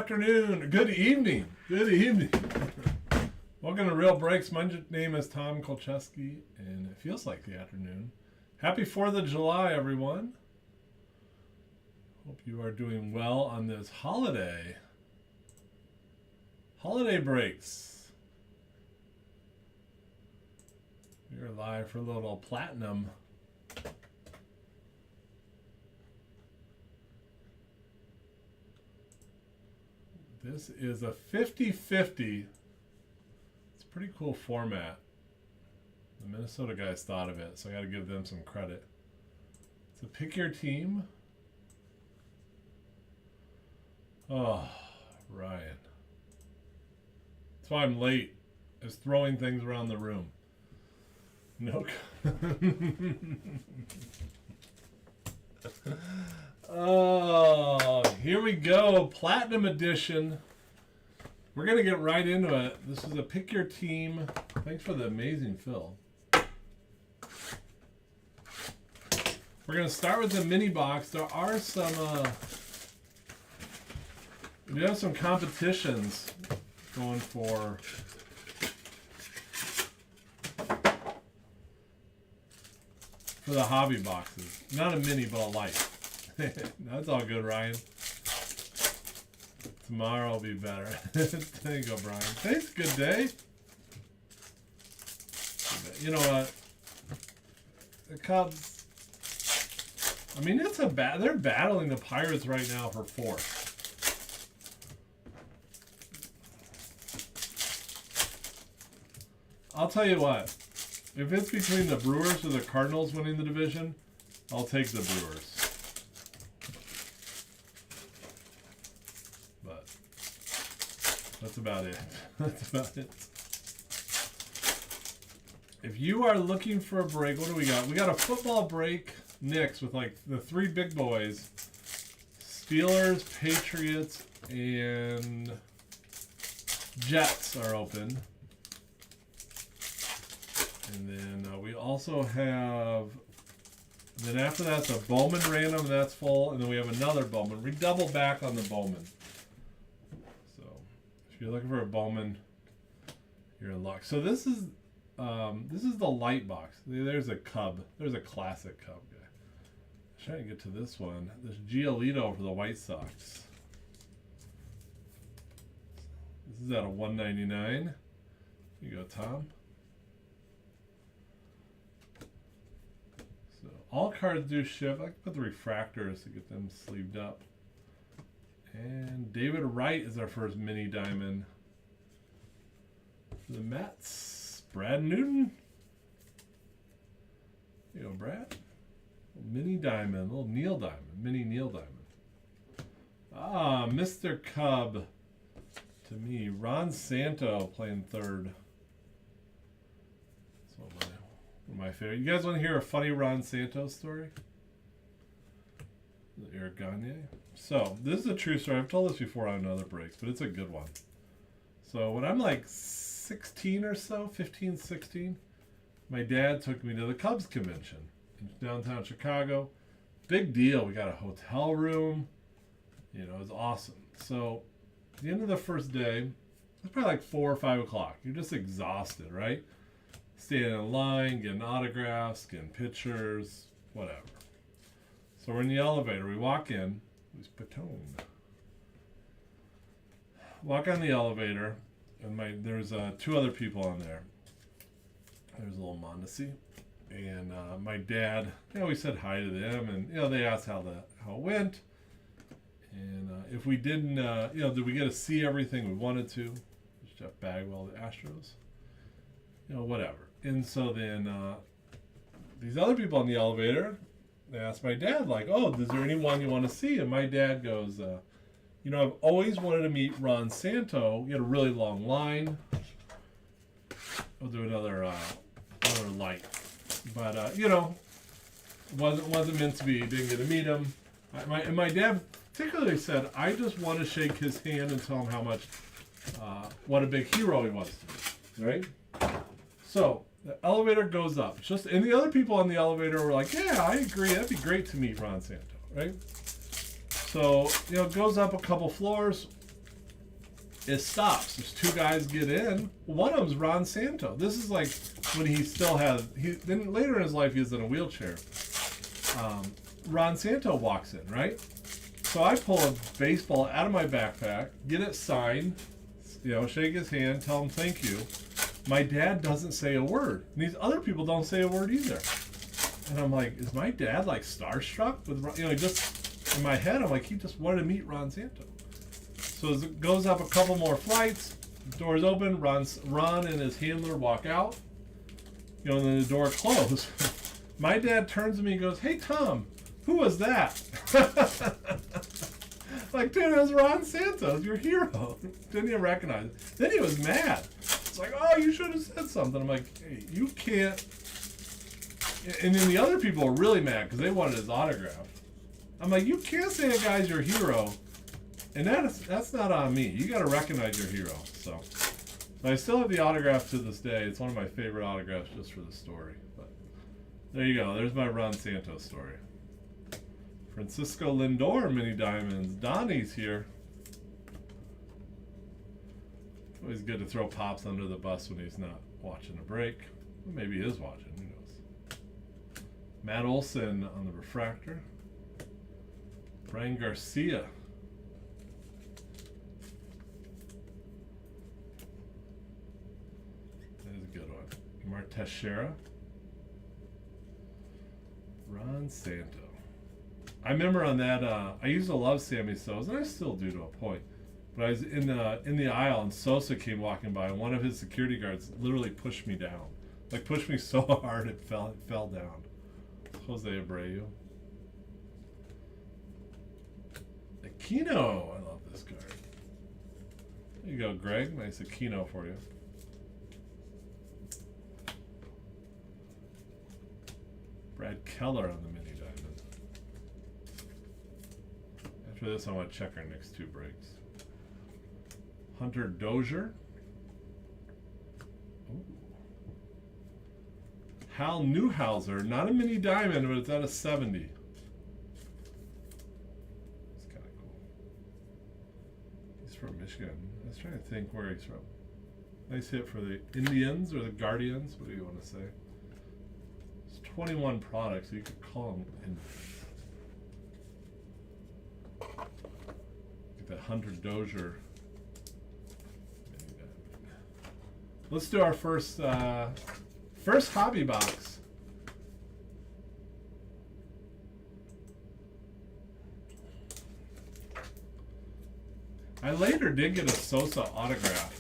afternoon, good evening, Welcome to Real Breaks. My name is Tom Kolcheski, and it feels like the afternoon. Happy 4th of July, everyone. Hope you are doing well on this holiday. Holiday breaks. We're live for a little platinum. This is a 50-50. It's a pretty cool format. The Minnesota guys thought of it, so I got to give them some credit. It's a pick your team. Oh, Ryan. That's why I'm late. I was throwing things around the room. No. Oh, here we go. Platinum edition. We're going to get right into it. This is a pick your team. Thanks for the amazing fill. We're going to start with the mini box. There are some, we have some competitions going for the hobby boxes. Not a mini, but a light. That's all good, Ryan. Tomorrow will be better. There you go, Brian. Thanks, good day. You know what? The Cubs, I mean, it's they're battling the Pirates right now for 4th. I'll tell you what. If it's between the Brewers or the Cardinals winning the division, I'll take the Brewers. But that's about it. That's about it. If you are looking for a break, what do we got? We got a football break, Knicks, with like the 3 big boys. Steelers, Patriots, and Jets are open. And then we also have, then after that, the Bowman random, that's full. And then we have another Bowman. We double back on the Bowman. So if you're looking for a Bowman, you're in luck. So this is the light box. There's a Cub. There's a classic Cub guy. I'm trying to get to this one. There's Giolito for the White Sox. This is at a $199. Here you go, Tom. All cards do ship. I can put the refractors to get them sleeved up. And David Wright is our first mini diamond. For the Mets, Brad Newton. There you go, Brad. Mini diamond, little Neil diamond, mini Neil diamond. Ah, Mr. Cub. To me, Ron Santo playing third. That's my favorite. You guys want to hear a funny Ron Santos story? Eric Gagne. So, this is a true story. I've told this before on other breaks, but it's a good one. So, when I'm like 16 or so, 15, 16, my dad took me to the Cubs convention in downtown Chicago. Big deal. We got a hotel room. You know, it was awesome. So, at the end of the first day, it was probably like 4 or 5 o'clock. You're just exhausted, right? Standing in line, getting autographs, getting pictures, whatever. So we're in the elevator. We walk in. Who's Patone? Walk on the elevator, and there's 2 other people on there. There's a little Mondesi, and my dad. We said hi to them, and they asked how it went, and if we didn't, did we get to see everything we wanted to? Jeff Bagwell, the Astros. Whatever. And so then these other people in the elevator, they asked my dad, like, oh, is there anyone you want to see? And my dad goes, I've always wanted to meet Ron Santo. He had a really long line. I'll do another light. But, wasn't meant to be. Didn't get to meet him. And my dad particularly said, I just want to shake his hand and tell him how much, what a big hero he was to me. Right? So the elevator goes up. And the other people on the elevator were like, yeah, I agree. That'd be great to meet Ron Santo, right? So, it goes up a couple floors. it stops. There's two guys get in. One of them's Ron Santo. This is like when he still has. Then later in his life, he was in a wheelchair. Ron Santo walks in, right? So I pull a baseball out of my backpack, get it signed, shake his hand, tell him thank you. My dad doesn't say a word. And these other people don't say a word either. And I'm like, is my dad like starstruck with, just in my head, I'm like, he just wanted to meet Ron Santo. So as it goes up a couple more flights, doors open, Ron and his handler walk out, and then the door closed. My dad turns to me and goes, "Hey Tom, who was that?" Like, dude, it was Ron Santos, your hero. Didn't even recognize it. Then he was mad. It's like, oh, you should have said something. I'm like, hey, you can't. And then the other people were really mad because they wanted his autograph. I'm like, you can't say a guy's your hero, and that's not on me. You got to recognize your hero. So, but I still have the autograph to this day. It's one of my favorite autographs just for the story. But there you go. There's my Ron Santos story. Francisco Lindor mini diamonds. Donnie's here. Always good to throw Pops under the bus when he's not watching a break. Well, maybe he is watching. Who knows? Matt Olson on the refractor. Brian Garcia. That is a good one. Marteshera. Ron Santo. I remember on that, I used to love Sammy Sosa, and I still do to a point. But I was in the aisle, and Sosa came walking by, and one of his security guards literally pushed me down. Like, pushed me so hard it fell down. Jose Abreu. Aquino. I love this card. There you go, Greg. Nice Aquino for you. Brad Keller on the mini diamond. After this, I want to check our next two breaks. Hunter Dozier. Ooh. Hal Newhouser. Not a mini diamond, but it's at a 70. It's kind of cool. He's from Michigan. I was trying to think where he's from. Nice hit for the Indians or the Guardians. What do you want to say? 21 products, so you could call them in. Get that Hunter Dozier. Let's do our first hobby box. I later did get a Sosa autograph.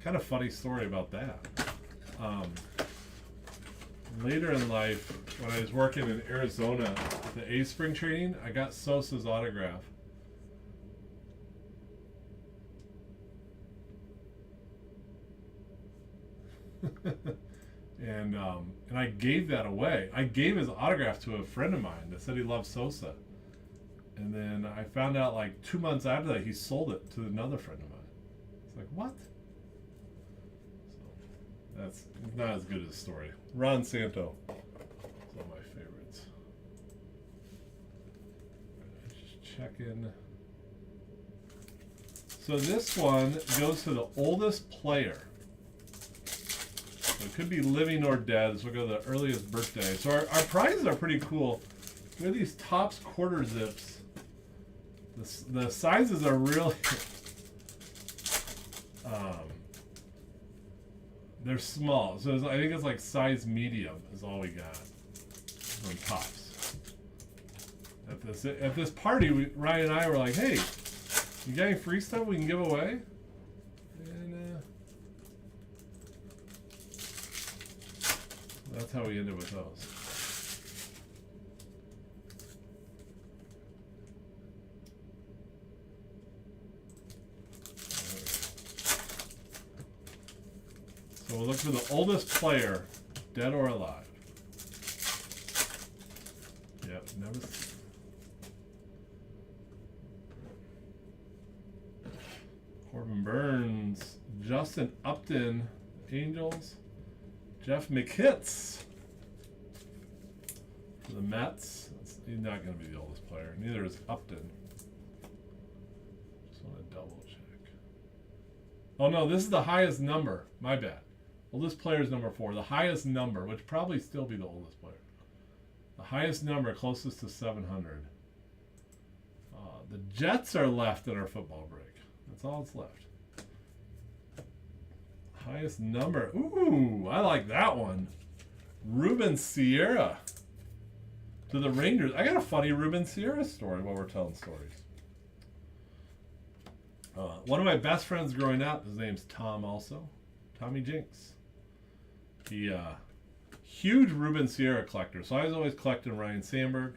Kind of funny story about that. Later in life, when I was working in Arizona, the A spring training, I got Sosa's autograph. and I gave that away. I gave his autograph to a friend of mine that said he loved Sosa. And then I found out like 2 months after that he sold it to another friend of mine. It's like, what? That's not as good as a story. Ron Santo is one of my favorites. Just check in. So this one goes to the oldest player. So it could be living or dead. So we'll go to the earliest birthday. So our prizes are pretty cool. We have these Topps quarter zips. The sizes are really... they're small, so I think it's like size medium is all we got from Topps. At this party, Ryan and I were like, "Hey, you got any free stuff we can give away?" And that's how we ended with those. So we'll look for the oldest player, dead or alive. Yep, never. Corbin Burns, Justin Upton, Angels, Jeff McHitz for the Mets. He's not going to be the oldest player. Neither is Upton. want to double check. Oh no, this is the highest number. My bad. Oldest player is number 4. The highest number, which probably still be the oldest player. The highest number closest to 700. The Jets are left in our football break. That's all that's left. Highest number. Ooh, I like that one. Ruben Sierra to the Rangers. I got a funny Ruben Sierra story while we're telling stories. One of my best friends growing up, his name's Tom also. Tommy Jinks. He, huge Ruben Sierra collector. So I was always collecting Ryan Sandberg.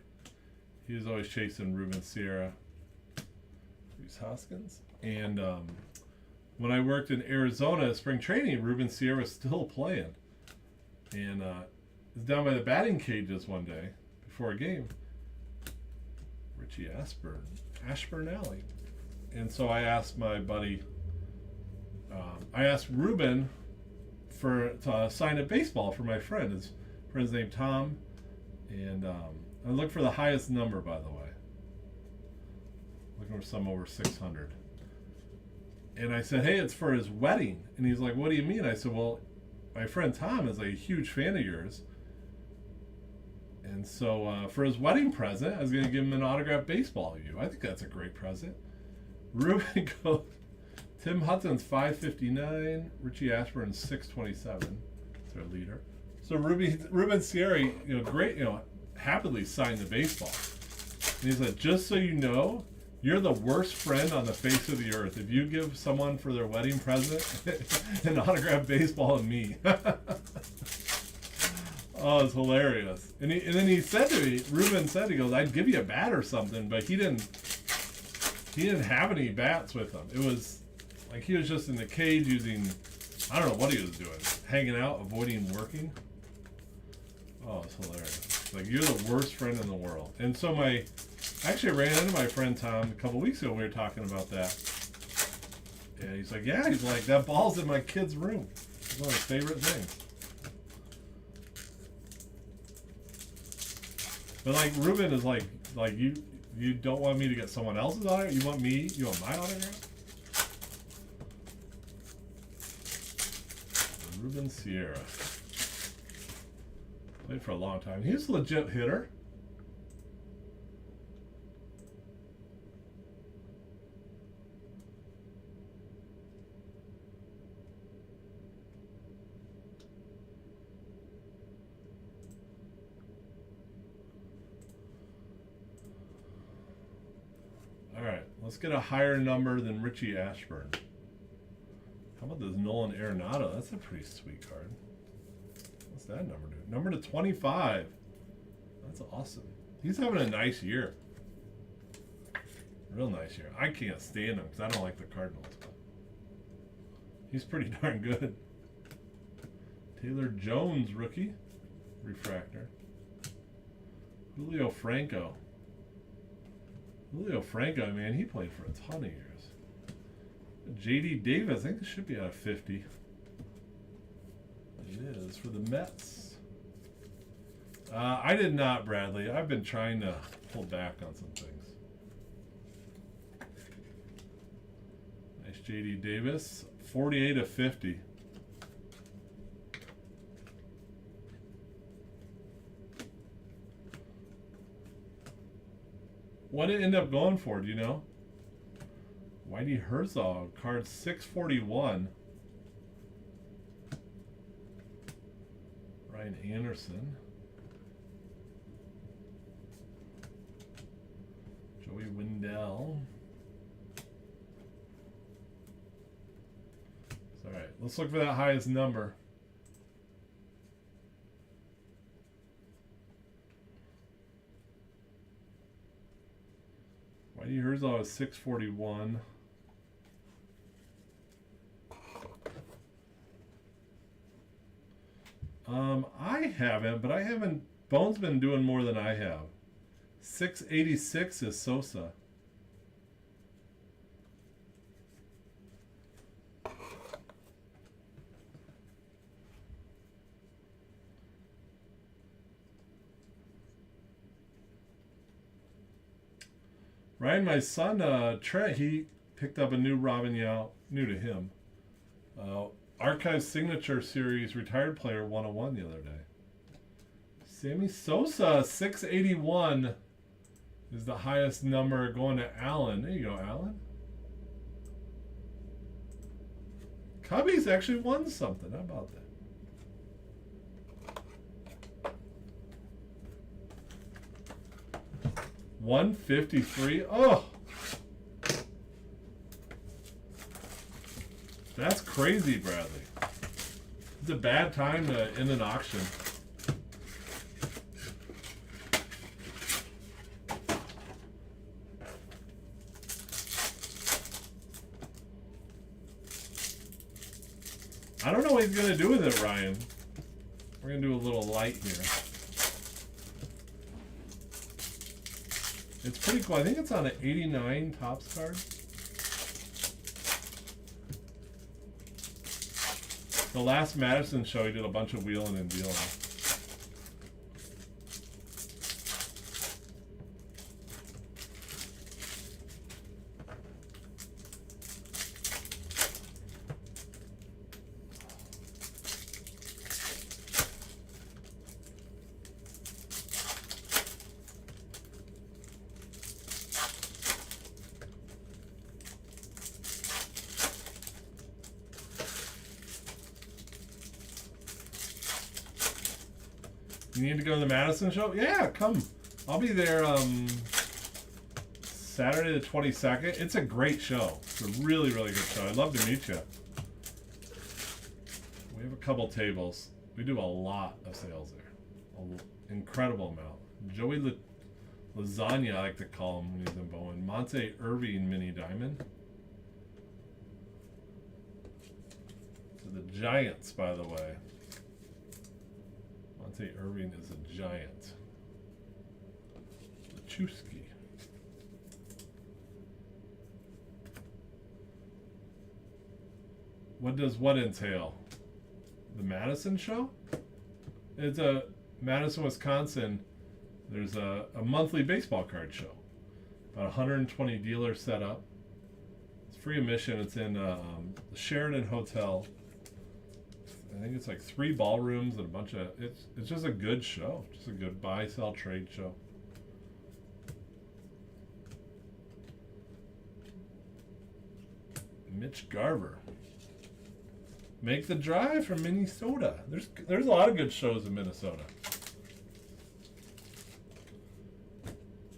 He was always chasing Ruben Sierra. Reese Hoskins. And when I worked in Arizona spring training, Ruben Sierra was still playing. And was down by the batting cages one day before a game. Richie Ashburn Alley. And so I asked my buddy, I asked Ruben to sign a baseball for my friend. His friend's named Tom. And I looked for the highest number, by the way. Looking for some over 600. And I said, hey, it's for his wedding. And he's like, what do you mean? I said, well, my friend Tom is a huge fan of yours. And so for his wedding present, I was going to give him an autographed baseball of you. I think that's a great present. Ruben goes, Tim Hudson's 559, Richie Ashburn's 627. That's their leader. So Ruben Sierra, great, happily signed the baseball. And he said, just so you know, you're the worst friend on the face of the earth. If you give someone for their wedding present an autographed baseball of me. Oh, it's hilarious. And then he said to me, Ruben said, he goes, I'd give you a bat or something, but he didn't have any bats with him. It was like he was just in the cage using, I don't know what he was doing, hanging out, avoiding working. Oh, it's hilarious. Like, you're the worst friend in the world. And so I actually ran into my friend Tom a couple weeks ago. We were talking about that. And he's like, yeah, he's like, that ball's in my kid's room. It's one of his favorite things. But like, Ruben is like you don't want me to get someone else's autograph? You want my autograph? Ruben Sierra. Played for a long time. He's a legit hitter. All right, let's get a higher number than Richie Ashburn. How about this Nolan Arenado? That's a pretty sweet card. What's that number do? Number to 25. That's awesome. He's having a nice year. Real nice year. I can't stand him because I don't like the Cardinals. He's pretty darn good. Taylor Jones, rookie. Refractor. Julio Franco. Julio Franco, man, he played for a ton of years. J.D. Davis, I think this should be out of 50. It is for the Mets. I did not, Bradley. I've been trying to pull back on some things. Nice J.D. Davis, 48 of 50. What did it end up going for, do you know? Whitey Herzog, card 641. Ryan Anderson. Joey Wendell. All right, let's look for that highest number. Whitey Herzog is 641. I haven't, but Bone's been doing more than I have. 686 is Sosa. Ryan, my son, Trent, he Picked up a new Robin Yao, new to him. Archive Signature Series Retired Player 101 the other day. Sammy Sosa, 681 is the highest number, going to Alan. There you go, Alan. Cubbies actually won something. How about that? 153. Oh! That's crazy, Bradley. It's a bad time to end an auction. I don't know what he's going to do with it, Ryan. We're going to do a little light here. It's pretty cool. I think it's on an 89 Topps card. The last Madison show, he did a bunch of wheeling and dealing. You need to go to the Madison show? Yeah, come. I'll be there Saturday the 22nd. It's a great show. It's a really, really good show. I'd love to meet you. We have a couple tables. We do a lot of sales there. An incredible amount. Joey Lasagna, I like to call him when he's in Bowen. Monte Irving Mini Diamond. To the Giants, by the way. Monte Irving is a Giant. Lachewski. What does what entail? The Madison show? It's a Madison, Wisconsin. There's a monthly baseball card show. About 120 dealers set up. It's free admission. It's in the Sheridan Hotel. I think it's like 3 ballrooms and a bunch of... It's just a good show. Just a good buy, sell, trade show. Mitch Garver. Make the drive from Minnesota. There's a lot of good shows in Minnesota.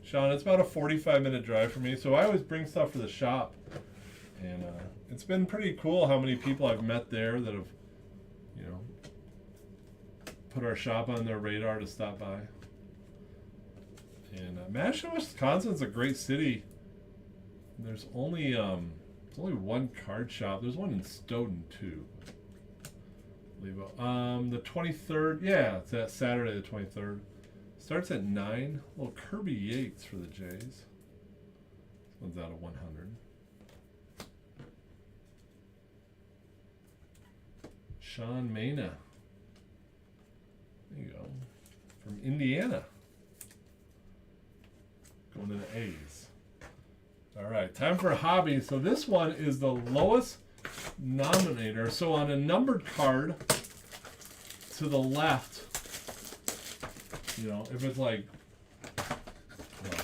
Sean, it's about a 45-minute drive for me, so I always bring stuff for the shop. And it's been pretty cool how many people I've met there that have, you know, put our shop on their radar to stop by. And Madison, Wisconsin's a great city. There's only one card shop. There's one in Stoughton too. The 23rd, yeah, it's that Saturday the 23rd. Starts at 9. Little Kirby Yates for the Jays. This one's out of 100. Sean Mena. There you go. From Indiana. Going to the A's. All right, time for a hobby. So this one is the lowest nominator. So on a numbered card to the left, you know, if it's like, well,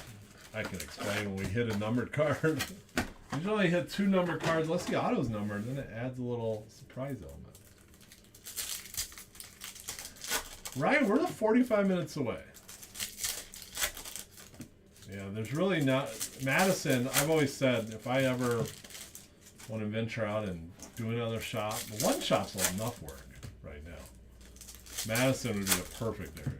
I can explain when we hit a numbered card. You should only hit 2 numbered cards. Let's see auto's numbered. Then it adds a little surprise element. Ryan, we're 45 minutes away. Yeah, there's really not... Madison, I've always said, if I ever want to venture out and do another shop, one shop's enough work right now. Madison would be a perfect area.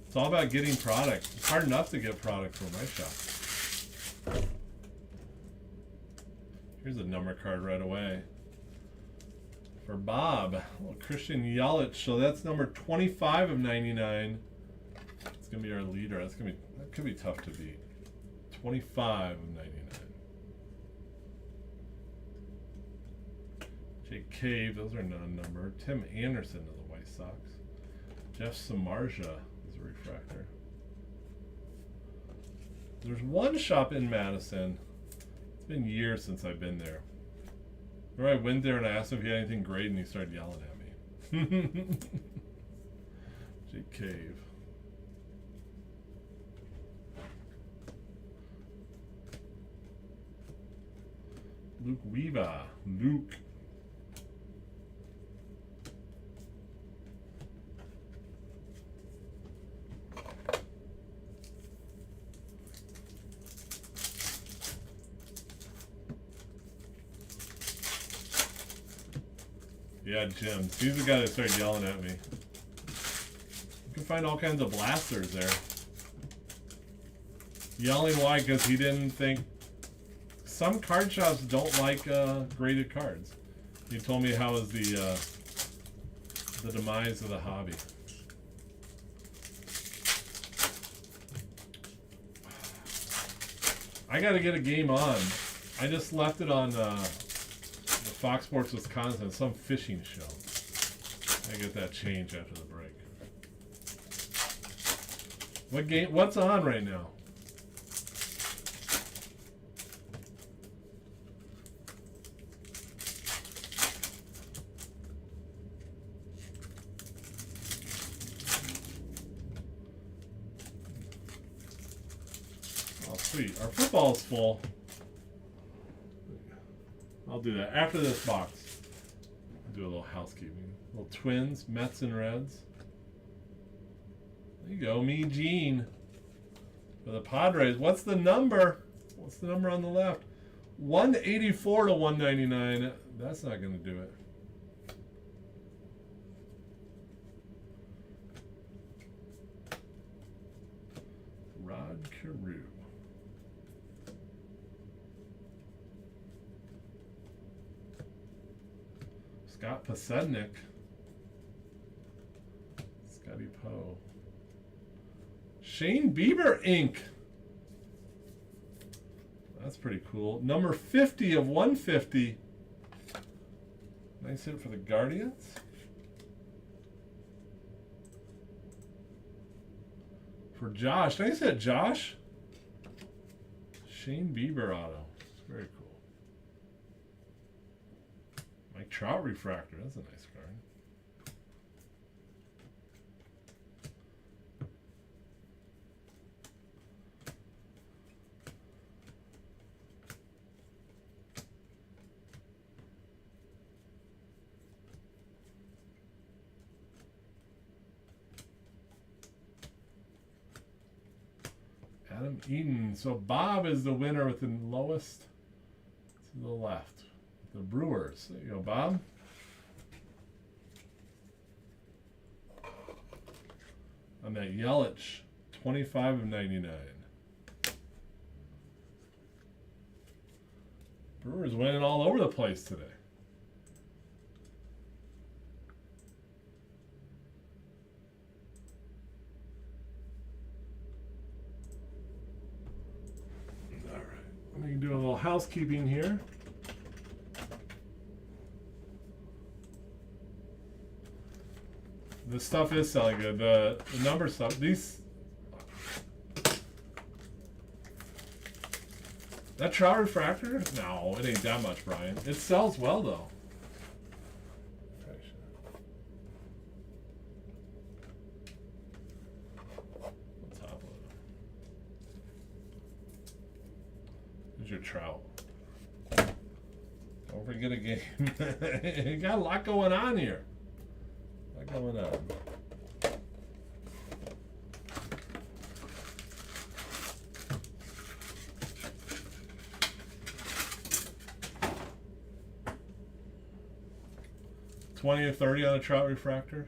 It's all about getting product. It's hard enough to get product for my shop. Here's a number card right away. For Bob, little Christian Yelich. So that's number 25 of 99. It's gonna be our leader. That could be tough to beat. 25 of 99. Jake Cave, those are non-numbered. Tim Anderson of the White Sox. Jeff Samardzija is a refractor. There's one shop in Madison. It's been years since I've been there. Where I went there and I asked him if he had anything great and he started yelling at me. Jake Cave. Luke Weaver. Luke. Yeah, Jim. He's the guy that started yelling at me. You can find all kinds of blasters there. Yelling why? Because he didn't think... Some card shops don't like graded cards. He told me how was the demise of the hobby. I got to get a game on. I just left it on Fox Sports Wisconsin, some fishing show. I get that change after the break. What game? What's on right now? Oh, sweet. Our football's full. I'll do that after this box. I'll do a little housekeeping. Little Twins, Mets and Reds. There you go, me Gene. For the Padres. What's the number? What's the number on the left? 184 to 199. That's not going to do it. Rod Carew. Scott Pasednik. Scotty Poe. Shane Bieber Inc. That's pretty cool. Number 50 of 150. Nice hit for the Guardians. For Josh. Nice hit, Josh. Shane Bieber auto. Very cool. Mike Trout refractor. That's a nice card. Adam Eaton. So Bob is the winner with the lowest to the left. The Brewers. There you go, Bob. On that Yelich, 25 of 99. Brewers winning all over the place today. All right. I'm going to do a little housekeeping here. The stuff is selling good. The number stuff. These. That Trout refractor? No, it ain't that much, Brian. It sells well though. Top load. Here's your Trout. Don't forget a game. You got a lot going on here. Going on. $20 or $30 on a Trout refractor.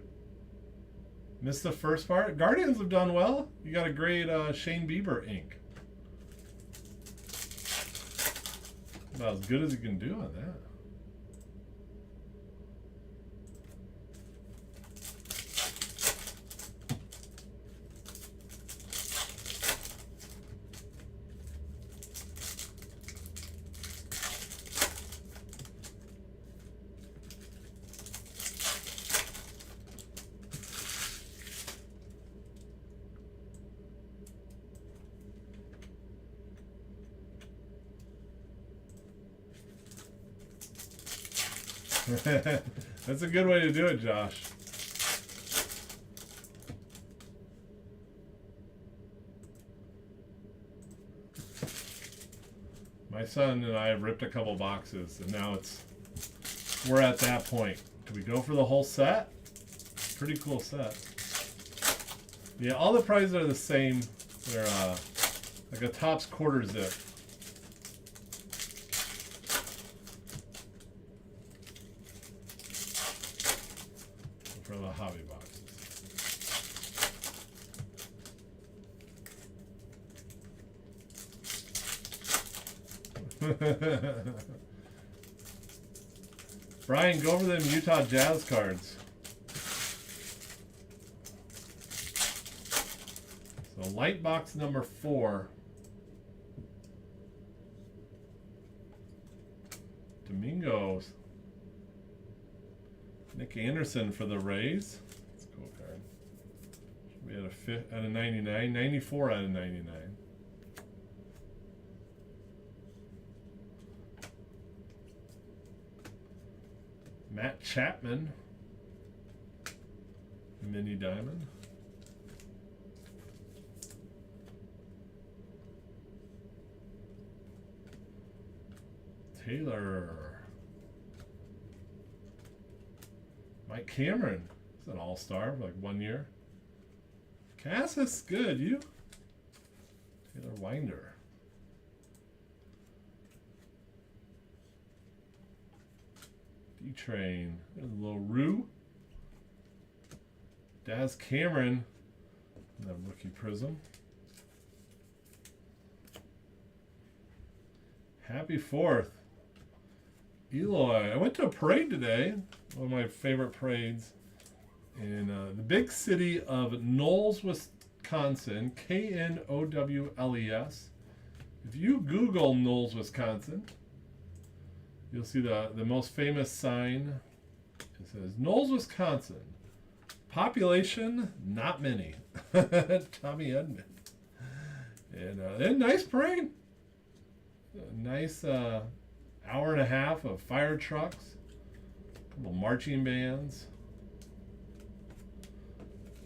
Missed the first part. Guardians have done well. You got a great Shane Bieber ink. About as good as you can do on that. That's a good way to do it, Josh. My son and I have ripped a couple boxes, and now we're at that point. Do we go for the whole set? Pretty cool set. Yeah, all the prizes are the same. They're like a Topps quarter zip. For the hobby boxes. Brian, go over them Utah Jazz cards. So light box number 4. Domingos. Nick Anderson for the Rays. That's a cool card. We had a 5 out of 99, 94 out of 99. Matt Chapman, mini diamond. Taylor. Mike Cameron. He's an all-star for like 1 year. Cassis, good. You? Taylor Winder. D-Train. There's a little Rue. Daz Cameron. And the rookie prism. Happy 4th. Eloy. I went to a parade today. One of my favorite parades. In the big city of Knowles, Wisconsin. Knowles. If you Google Knowles, Wisconsin, you'll see the most famous sign. It says, Knowles, Wisconsin. Population, not many. Tommy Edmond. And nice parade. A nice hour and a half of fire trucks. A couple marching bands.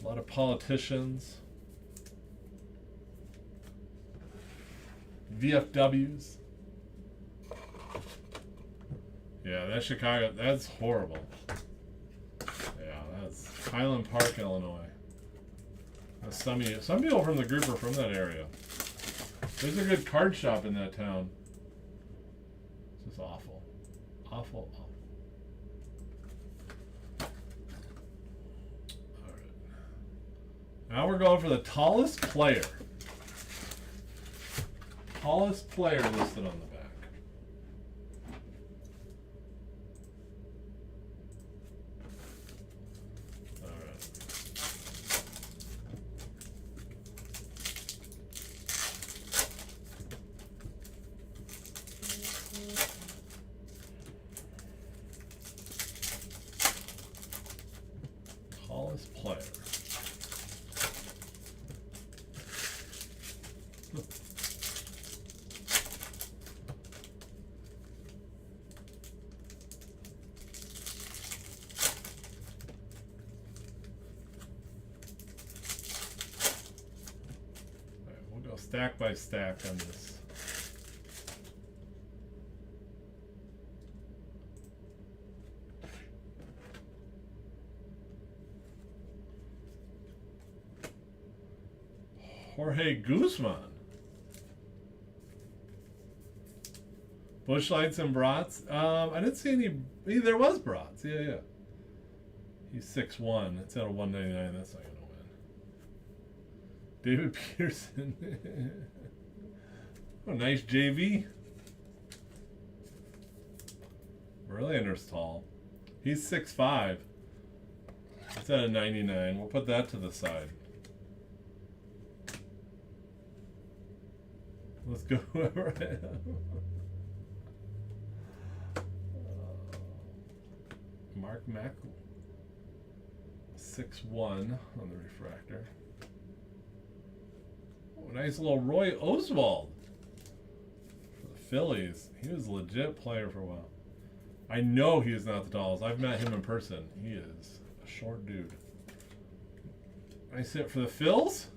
A lot of politicians. VFWs. Yeah, that's Chicago. That's horrible. Yeah, that's Highland Park, Illinois. That's some people from the group are from that area. There's a good card shop in that town. This is awful. Awful, awful. Alright. Now we're going for the tallest player. Tallest player listed on the back. Tallest player. Alright, we'll go stack by stack on this. Jorge Guzman. Busch Lights and Brats. I didn't see any. There was Brats. Yeah. He's 6'1". It's out of 199. That's not going to win. David Pearson. Oh, nice JV. Verlander's tall. He's 6'5". It's out of 99. We'll put that to the side. Let's go whoever I am. Mark Mack, 6'1" on the refractor. Oh, nice little Roy Oswald for the Phillies. He was a legit player for a while. I know he is not the tallest. I've met him in person. He is a short dude. I sit for the fills.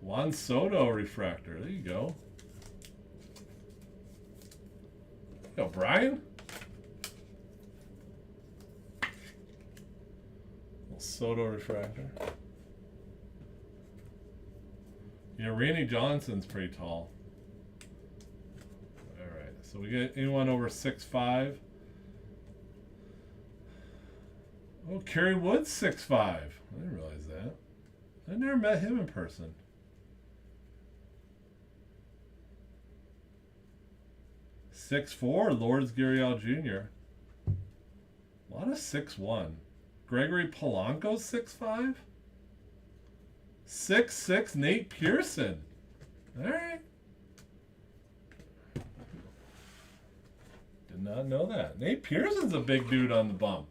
Juan Soto refractor. There you go. There you go, Brian. Soto refractor. Yeah, Randy Johnson's pretty tall. Alright, so we get anyone over 6'5". Oh, Kerry Wood's 6'5". I didn't realize that. I never met him in person. .6'4", Lourdes Gurriel Jr. A lot of 6'1". Gregory Polanco's 6'5". 6'6", Nate Pearson. Alright. Did not know that. Nate Pearson's a big dude on the bump.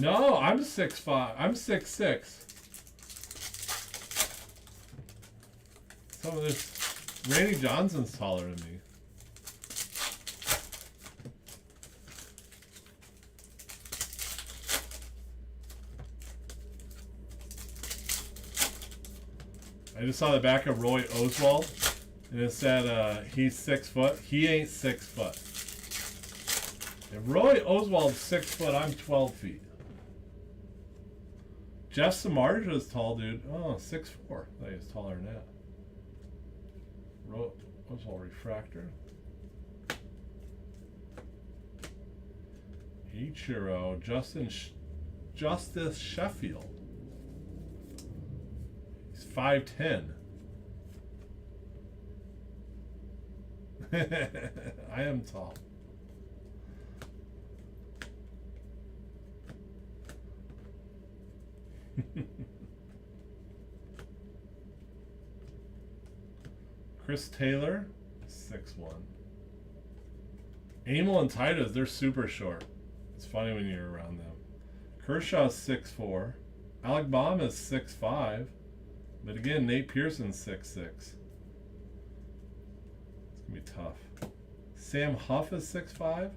No, I'm 6'5". I'm 6'6". Some of this, Randy Johnson's taller than me. I just saw the back of Roy Oswald, and it said he's 6 foot. He ain't 6 foot. If Roy Oswald's 6 foot, I'm 12 feet. Jeff Samardzija is tall, dude. Oh, 6'4". I thought he was taller than that. Oswald refractor. Ichiro, Justice Sheffield. He's 5'10". I am tall. Chris Taylor, 6'1". Emil and Titus, they're super short. It's funny when you're around them. Kershaw's 6'4". Alec Baum is 6'5". But again, Nate Pearson's 6'6". It's going to be tough. Sam Huff is 6'5".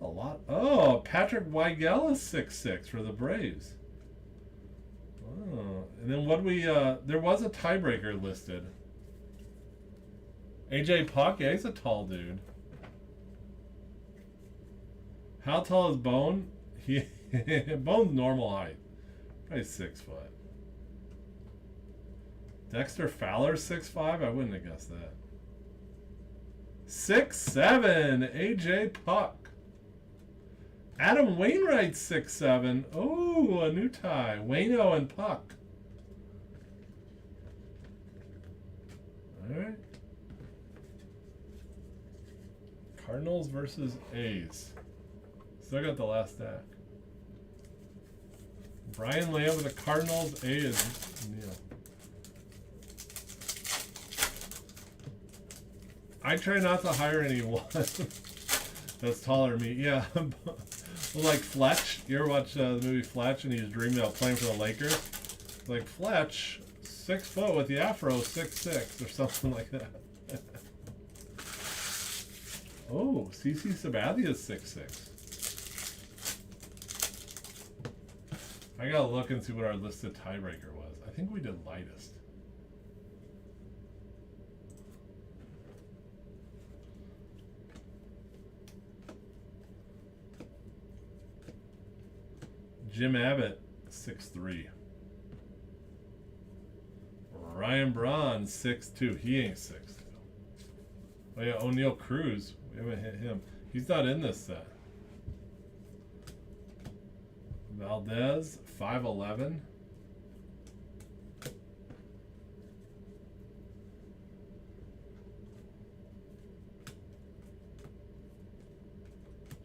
A lot. Oh, Patrick Weigel is 6'6" for the Braves. Oh, and then what we, there was a tiebreaker listed. AJ Puck, yeah, he's a tall dude. How tall is Bone? Bone's normal height. Probably 6 foot. Dexter Fowler, 6'5". I wouldn't have guessed that. 6'7", AJ Puck. Adam Wainwright's 6'7". Oh, a new tie. Waino and Puck. All right. Cardinals versus A's. Still got the last stack. Brian Lamb with the Cardinals. A is Neil. I try not to hire anyone that's taller than me. Yeah. Like Fletch. You ever watch the movie Fletch and he's dreaming about playing for the Lakers? Like Fletch, 6 foot with the afro, 6'6" or something like that. Oh, CC Sabathia is 6'6". I gotta look and see what our listed tiebreaker was. I think we did lightest. Jim Abbott, 6'3". Ryan Braun, 6'2". He ain't 6'2". Oh yeah, O'Neal Cruz. We haven't hit him. He's not in this set. Valdez, 5'11".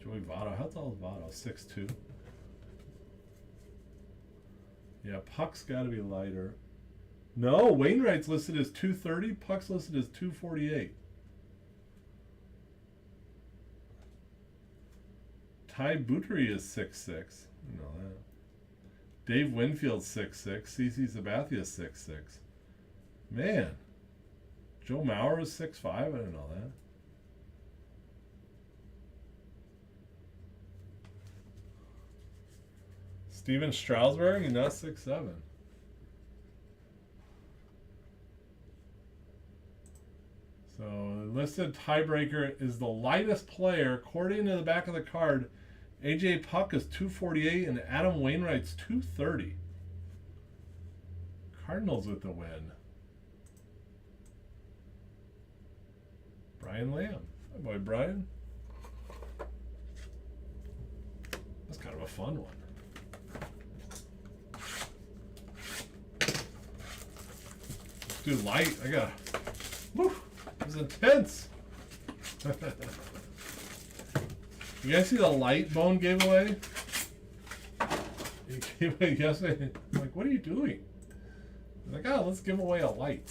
Joey Votto. How tall is Votto? 6'2". Yeah, Puck's got to be lighter. No, Wainwright's listed as 230. Puck's listed as 248. Ty Buttery is 6'6". You know that. Dave Winfield's 6'6". CC Sabathia is 6'6". Man. Joe Mauer is 6'5". I didn't know that. Steven Strasburg, he's not 6'7". So listed tiebreaker is the lightest player. According to the back of the card, AJ Puck is 248 and Adam Wainwright's 230. Cardinals with the win. Brian Lamb. Hi, boy, Brian. That's kind of a fun one. Dude, light. I got. Woo! It was intense. You guys see the light Bone gave away? He gave away yesterday. I'm like, what are you doing? I'm like, oh, let's give away a light.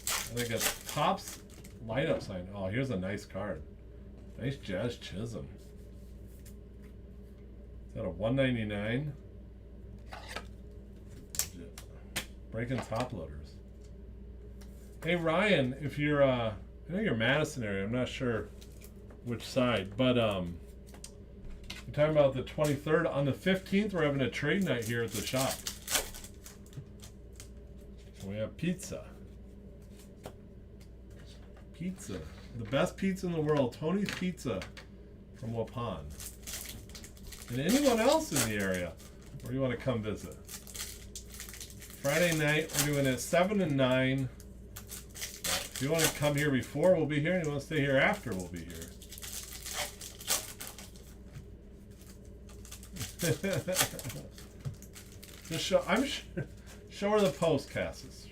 I think it's Topps light up sign. Oh, here's a nice card. Nice Jazz Chisholm. Is that a 199? Breaking top loaders. Hey Ryan, if you're I know you're Madison area, I'm not sure which side, but you're talking about the 23rd. On the 15th, we're having a trade night here at the shop. We have pizza. Pizza. The best pizza in the world, Tony's Pizza from Waupun. And anyone else in the area where you want to come visit. Friday night, we're doing it 7 and 9. If you want to come here before, we'll be here. And if you want to stay here after, we'll be here. Just show, show her the post, Cassis.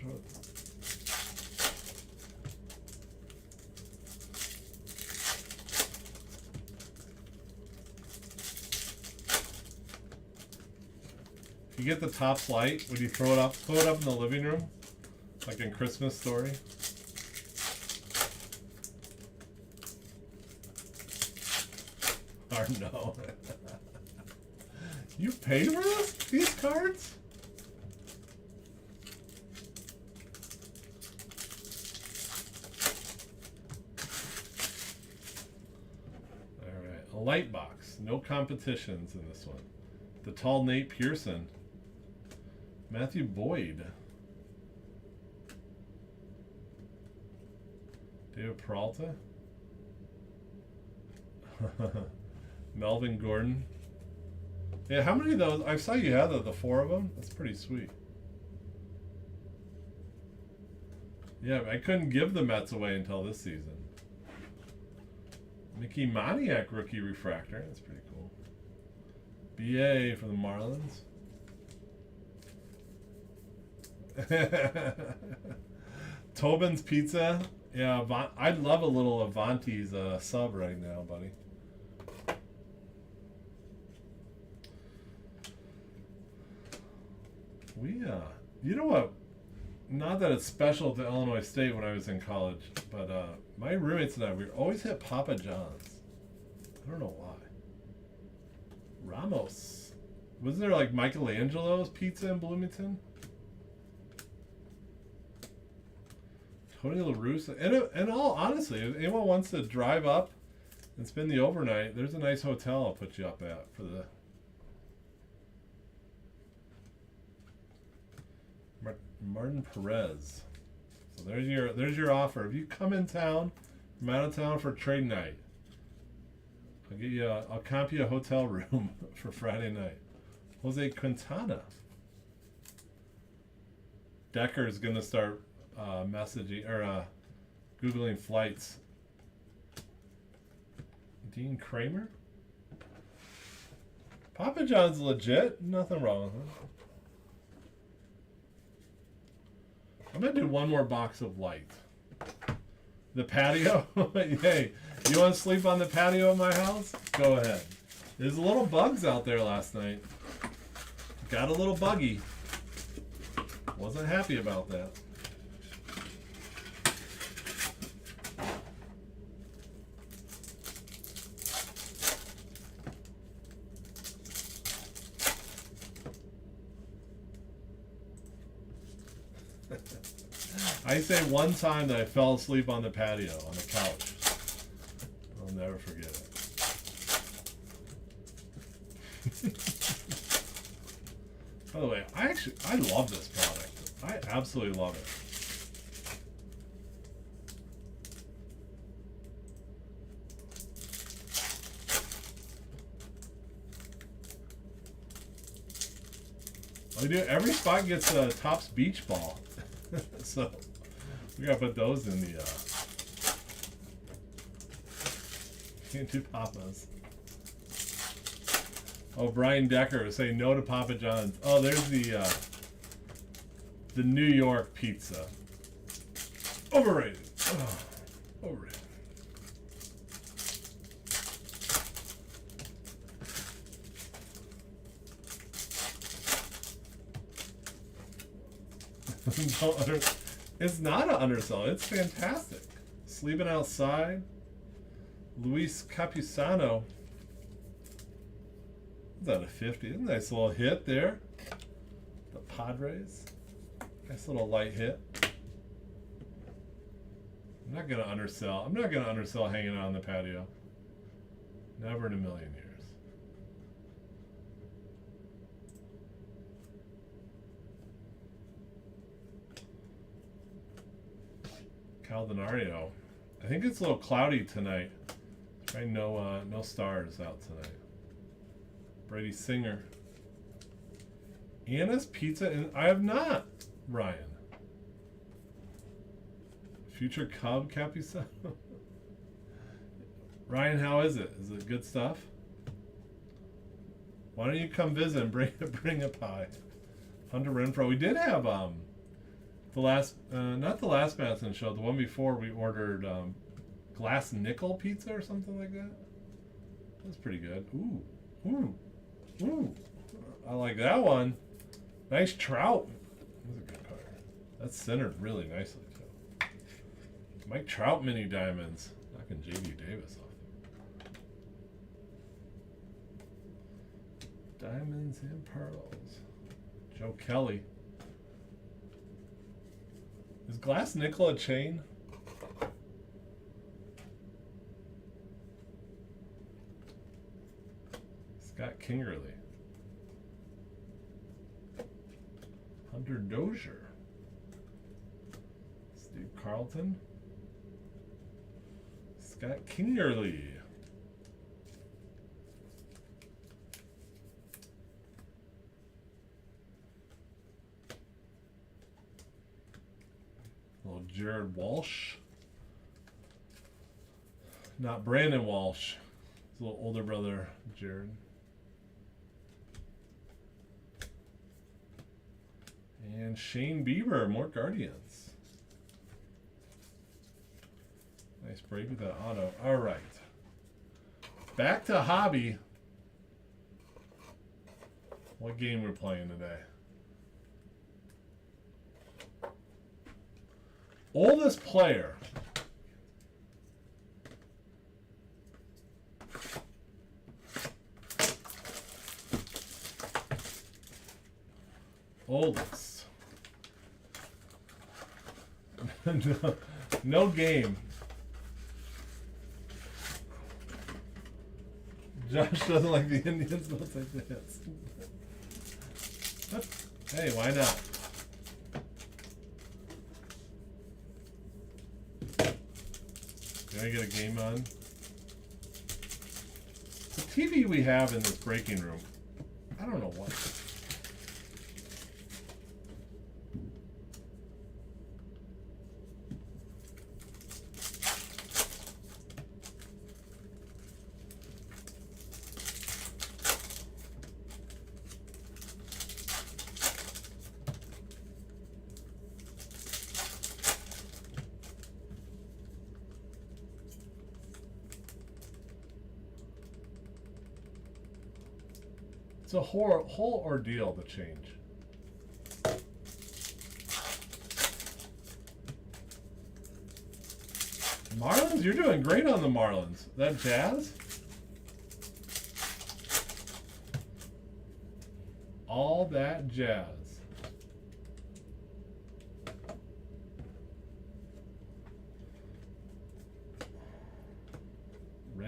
If you get the Topps light, would you throw it up in the living room? Like in Christmas Story? Or no. You paid for this? These cards? Alright, a light box. No competitions in this one. The tall Nate Pearson. Matthew Boyd. David Peralta. Melvin Gordon. Yeah, how many of those? I saw you had the 4 of them. That's pretty sweet. Yeah, I couldn't give the Mets away until this season. Mickey Moniak rookie refractor. That's pretty cool. BA for the Marlins. Tobin's Pizza. Yeah, I'd love a little Avanti's sub right now, buddy. You know what? Not that it's special to Illinois State when I was in college, but my roommates and I, we always hit Papa John's. I don't know why. Ramos. Wasn't there like Michelangelo's Pizza in Bloomington? Tony La Russa. And all honestly, if anyone wants to drive up and spend the overnight, there's a nice hotel I'll put you up at for the Martin Perez. So there's your offer. If you come in town, from out of town for trade night, I'll comp you a hotel room for Friday night. Jose Quintana. Decker's gonna start messaging or Googling flights. Dean Kramer. Papa John's legit. Nothing wrong with it. I'm gonna do one more box of light. The patio. Hey, you want to sleep on the patio of my house? Go ahead. There's little bugs out there last night. Got a little buggy. Wasn't happy about that. I say one time that I fell asleep on the patio, on the couch. I'll never forget it. By the way, I love this product. I absolutely love it. We do. Every spot gets a Topps beach ball. So we gotta put those in the into Papa's. Oh, Brian Decker is saying no to Papa John's. Oh, there's the New York pizza. Overrated. Oh, overrated. It's not an undersell. It's fantastic. Sleeping Outside. Luis Campusano. Is that a 50? A nice little hit there. The Padres. Nice little light hit. I'm not going to undersell. I'm not going to undersell hanging out on the patio. Never in a million years. Caldenario. I think it's a little cloudy tonight. Probably no stars out tonight. Brady Singer. Anna's Pizza, and I have not, Ryan. Future Cub Capucino. Ryan, how is it? Is it good stuff? Why don't you come visit and bring a pie? Hunter Renfro. We did have the last not the last Madison show, the one before we ordered glass nickel pizza or something like that. That's pretty good. Ooh. Ooh. Ooh. I like that one. Nice trout. That's a good card. That's centered really nicely too. Mike Trout mini diamonds. Knocking J.D. Davis off. Diamonds and pearls. Joe Kelly. Is glass nickel a chain? Scott Kingerly. Hunter Dozier. Steve Carlton. Scott Kingerly. Little Jared Walsh. Not Brandon Walsh. His little older brother, Jared. And Shane Bieber, more Guardians. Nice break with that auto. All right. Back to hobby. What game we're playing today? Oldest player. Oldest. No game. Josh doesn't like the Indians, but I'll take this. Hey, why not? Can I get a game on? The TV we have in this breaking room, I don't know what. It's a whole ordeal to change. Marlins? You're doing great on the Marlins. That Jazz? All that jazz.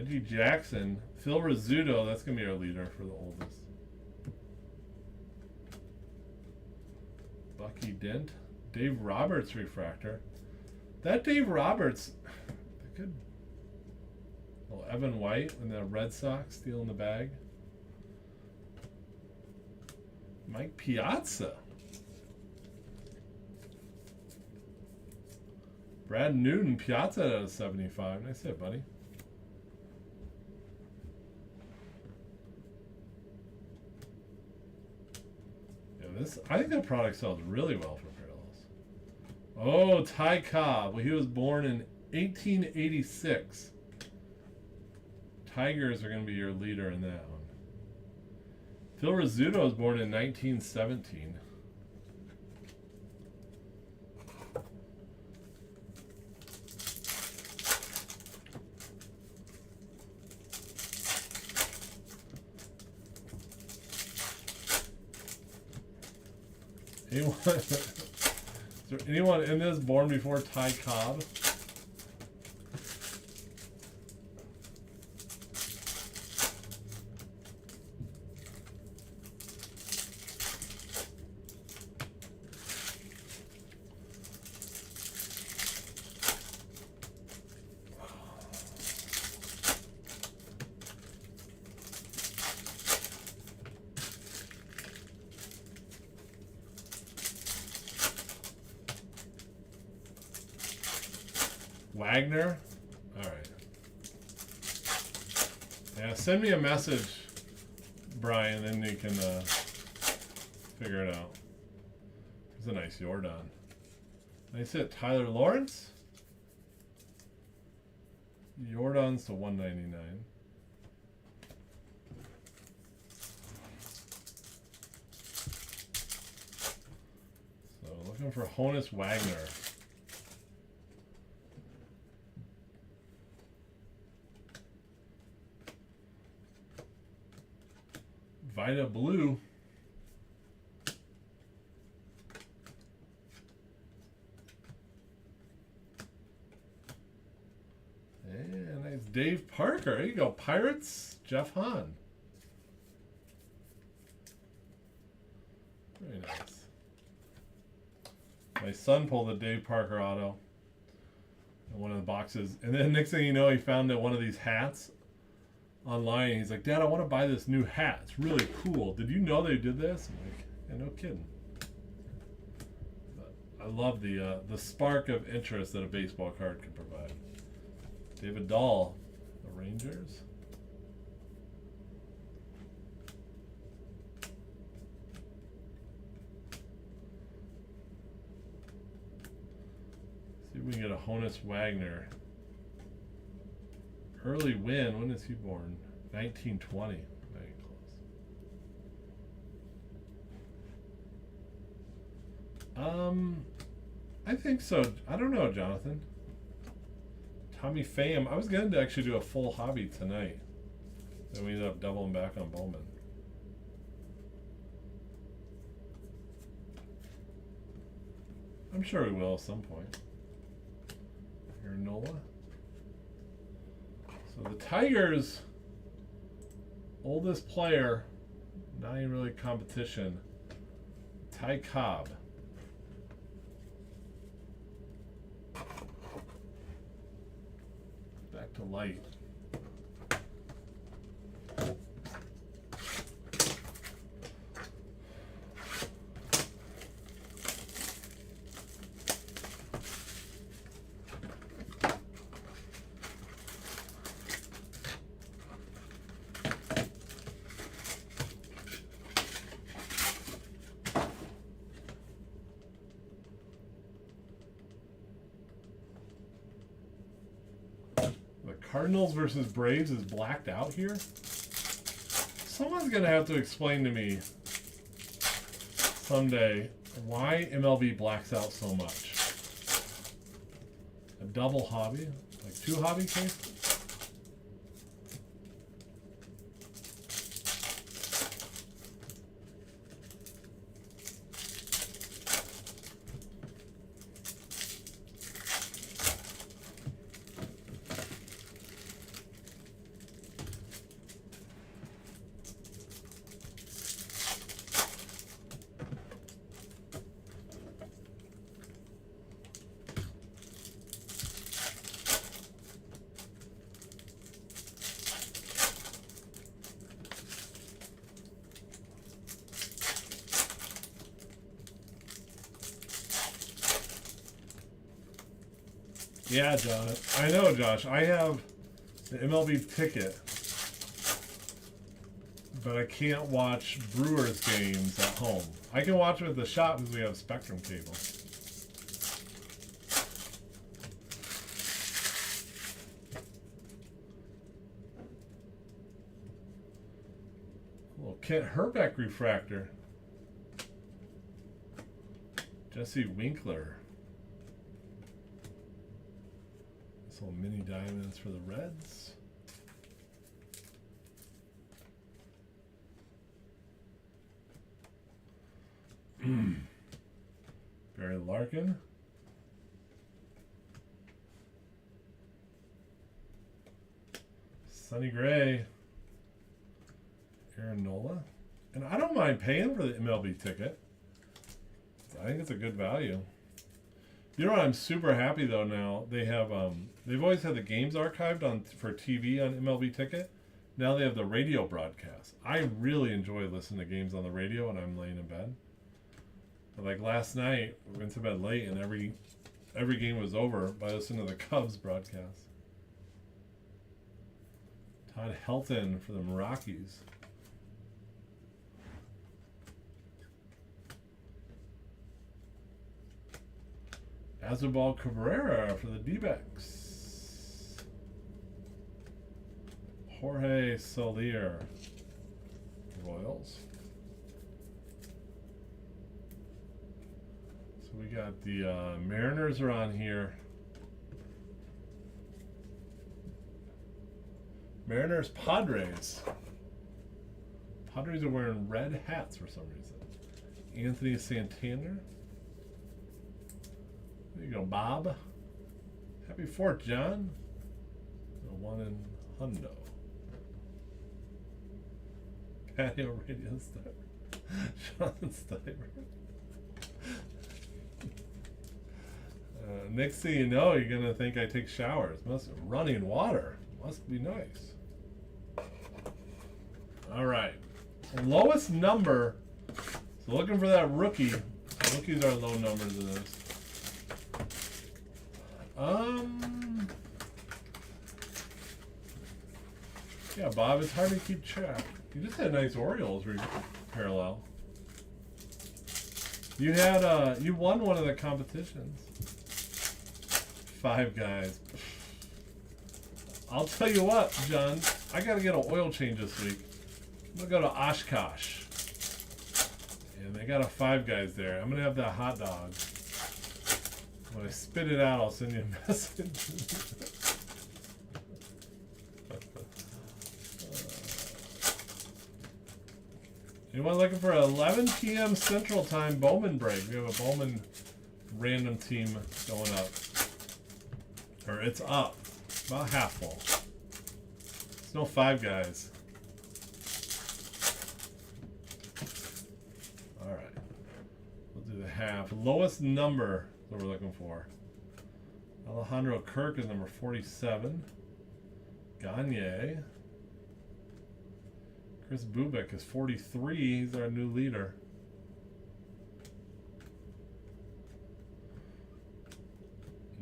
Reggie Jackson. Phil Rizzuto, that's going to be our leader for the oldest. Bucky Dent. Dave Roberts refractor. That Dave Roberts, good. Well, Evan White and the Red Sox stealing the bag. Mike Piazza. Brad Newton, Piazza out of 75. Nice hit, buddy. Yeah, this, I think that product sells really well for parallels. Oh, Ty Cobb. Well, he was born in 1886. Tigers are going to be your leader in that one. Phil Rizzuto was born in 1917. Is there anyone in this born before Ty Cobb? Wagner? Alright. Yeah, send me a message, Brian, and you can figure it out. It's a nice Jordan. Nice hit. Tyler Lawrence? Jordan's to 199. So looking for Honus Wagner. Vita Blue. And nice Dave Parker. There you go. Pirates, Jeff Hahn. Very nice. My son pulled a Dave Parker auto in one of the boxes. And then next thing you know, he found that one of these hats online. He's like, Dad, I want to buy this new hat. It's really cool. Did you know they did this? I'm like, yeah, no kidding. But I love the spark of interest that a baseball card can provide. David Dahl, the Rangers. See if we can get a Honus Wagner. Early win. When is he born? 1920. Very close. I think so. I don't know, Jonathan. Tommy Pham. I was going to actually do a full hobby tonight. Then we ended up doubling back on Bowman. I'm sure we will at some point. Aaron Nola. So the Tigers' oldest player, not even really competition, Ty Cobb. Back to light. Cardinals versus Braves is blacked out here. Someone's gonna have to explain to me someday why MLB blacks out so much. A double hobby, like 2 hobby cases. Yeah, John. I know, Josh. I have the MLB ticket, but I can't watch Brewers games at home. I can watch them at the shop because we have Spectrum cable. A little Kent Herbeck refractor. Jesse Winkler. This little mini diamonds for the Reds. Barry Larkin. Sonny Gray. Aaron Nola. And I don't mind paying for the MLB ticket. I think it's a good value. You know what? I'm super happy though now. They have they've always had the games archived for TV on MLB Ticket. Now they have the radio broadcast. I really enjoy listening to games on the radio when I'm laying in bed. But like last night, we went to bed late and every game was over by listening to the Cubs broadcast. Todd Helton for the Rockies. Asdrubal Cabrera for the D-backs. Jorge Soler, Royals. So we got the Mariners are on here. Mariners, Padres. Padres are wearing red hats for some reason. Anthony Santander. There you go, Bob. Happy 4th, John. The one in Hundo. Patio radio star. Sean Stiver. Next thing you know, you're going to think I take showers. Running water. Must be nice. All right. Lowest number. So looking for that rookie. Rookies are low numbers in this. Yeah, Bob, it's hard to keep track. You just had nice Orioles parallel. You had you won one of the competitions. 5 guys. I'll tell you what, John, I gotta get an oil change this week. I'm gonna go to Oshkosh. And they got a 5 guys there. I'm gonna have that hot dog. When I spit it out, I'll send you a message. Anyone looking for 11 p.m. Central Time Bowman break? We have a Bowman random team going up. Or it's up. About half full. It's no 5 guys. Alright. We'll do the half. Lowest number that we're looking for. Alejandro Kirk is number 47. Gagne. Chris Bubik is 43. He's our new leader.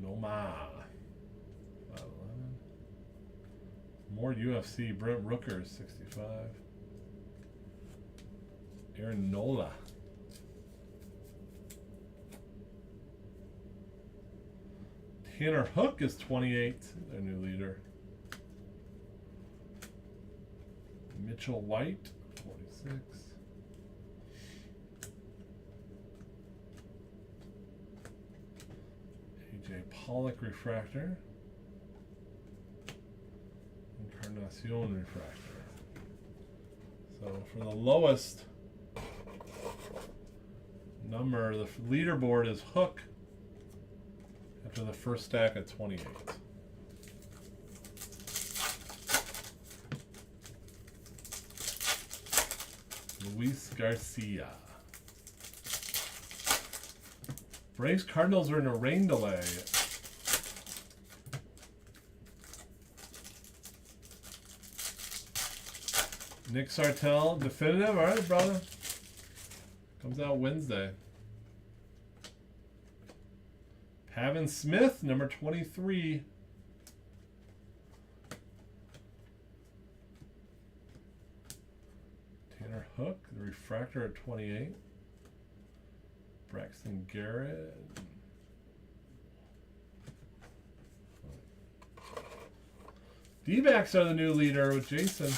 Noma. 5'11". More UFC. Brent Rooker, 65. Aaron Nola. Tanner Hook is 28. Their new leader. Mitchell White, 46. AJ Pollock refractor. Encarnacion refractor. So for the lowest number, the leaderboard is Hook after the first stack at 28. Luis Garcia. Braves Cardinals are in a rain delay. Nick Sartell, definitive. All right, brother. Comes out Wednesday. Pavin Smith, number 23. Tanner Hook, the refractor at 28. Braxton Garrett. D-backs are the new leader with Jason.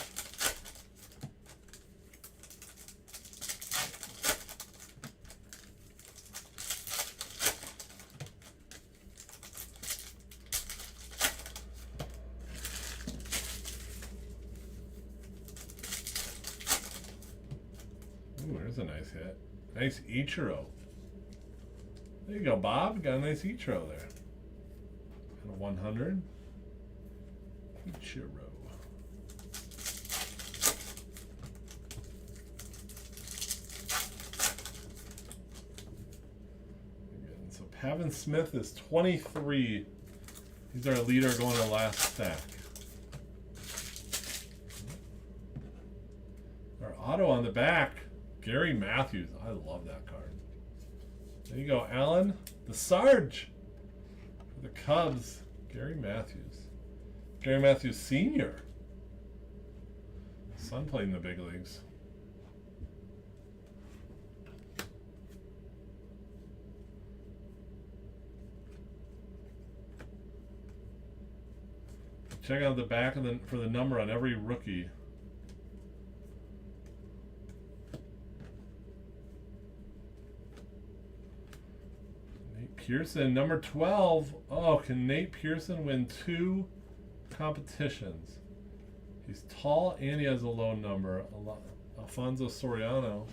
Ooh, there's a nice hit. Nice Ichiro. There you go, Bob. Got a nice Ichiro there. And a 100. Ichiro. Again, so Pavin Smith is 23. He's our leader going to the last stack. Our auto on the back. Gary Matthews. I love that card. There you go, Alan. The Sarge for the Cubs. Gary Matthews. Gary Matthews Sr. Son played in the big leagues. Check out the back of for the number on every rookie. Pearson, number 12. Oh, can Nate Pearson win 2 competitions? He's tall and he has a low number. Alfonso Soriano.